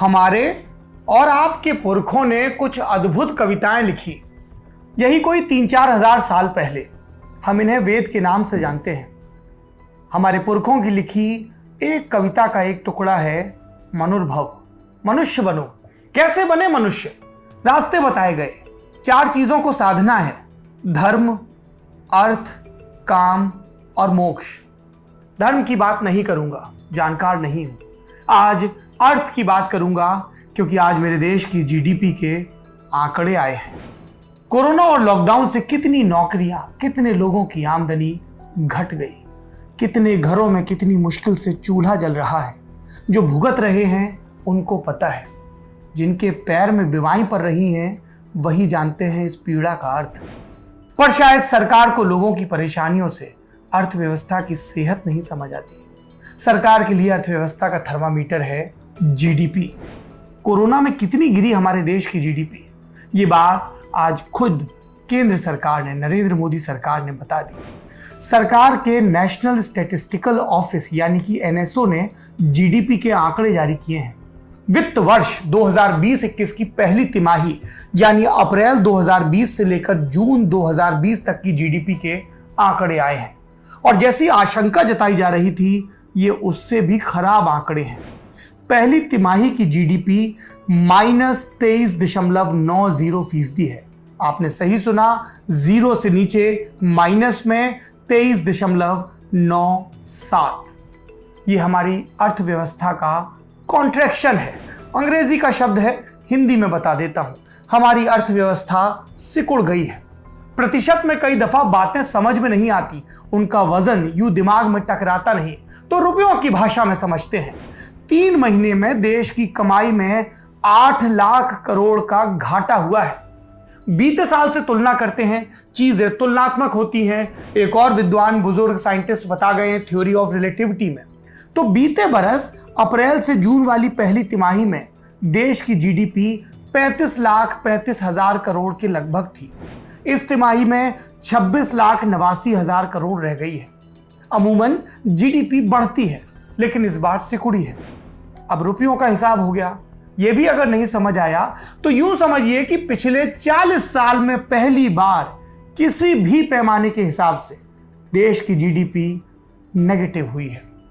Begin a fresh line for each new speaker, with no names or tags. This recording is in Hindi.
हमारे और आपके पुरखों ने कुछ अद्भुत कविताएं लिखी। यही कोई 3-4 हजार साल पहले। हम इन्हें वेद के नाम से जानते हैं। हमारे पुरखों की लिखी एक कविता का एक टुकड़ा है मनुर्भव। मनुष्य बनो। कैसे बने मनुष्य? रास्ते बताए गए। 4 चीजों को साधना है: धर्म, अर्थ, काम और मोक्ष। धर्म की बात नहीं करूंगा, जानकार नहीं हूं। आज अर्थ की बात करूंगा क्योंकि आज मेरे देश की जीडीपी के आंकड़े आए हैं। कोरोना और लॉकडाउन से कितनी नौकरियां, कितने लोगों की आमदनी घट गई, कितने घरों में कितनी मुश्किल से चूल्हा जल रहा है। जो भुगत रहे हैं उनको पता है, जिनके पैर में बीमारी पड़ रही हैं वही जानते हैं इस पीड़ा का अर्थ। पर शायद सरकार को लोगों की परेशानियों से अर्थव्यवस्था की सेहत नहीं समझ आती। सरकार के लिए अर्थव्यवस्था का थर्मामीटर है जीडीपी। कोरोना में कितनी गिरी हमारे देश की जीडीपी, ये बात आज खुद केंद्र सरकार ने, नरेंद्र मोदी सरकार ने बता दी। सरकार के नेशनल स्टैटिस्टिकल ऑफिस यानी कि एनएसओ ने जीडीपी के आंकड़े जारी किए हैं। वित्त वर्ष 2020-21 की पहली तिमाही यानी अप्रैल 2020 से लेकर जून 2020 तक की जीडीपी के आंकड़े आए हैं और जैसी आशंका जताई जा रही थी, ये उससे भी खराब आंकड़े हैं। पहली तिमाही की जीडीपी -23.90% है। आपने सही सुना, 0 से नीचे माइनस में 23.97। ये हमारी अर्थव्यवस्था का कॉन्ट्रैक्शन है। अंग्रेजी का शब्द है, हिंदी में बता देता हूं। हमारी अर्थव्यवस्था सिकुड़ गई है। प्रतिशत में कई दफा बातें समझ में नहीं आती, उनका वजन यूं दिमाग में टकराता नहीं, तो रुपयों की भाषा में समझते हैं। 3 महीने में देश की कमाई में 8 लाख करोड़ का घाटा हुआ है। बीते साल से तुलना करते हैं, चीजें तुलनात्मक होती हैं। एक और विद्वान बुजुर्ग साइंटिस्ट बता गए हैं थ्योरी ऑफ रिलेटिविटी में। तो बीते बरस अप्रैल से जून वाली पहली तिमाही में देश की जीडीपी 35,35,000 करोड़ के लगभग थी। इस तिमाही में 26,89,000 करोड़ रह गई है। अमूमन जीडीपी बढ़ती है, लेकिन इस बार सिकुड़ी है। अब रुपयों का हिसाब हो गया। यह भी अगर नहीं समझ आया तो यूं समझिए कि पिछले 40 साल में पहली बार किसी भी पैमाने के हिसाब से देश की जीडीपी नेगेटिव हुई है।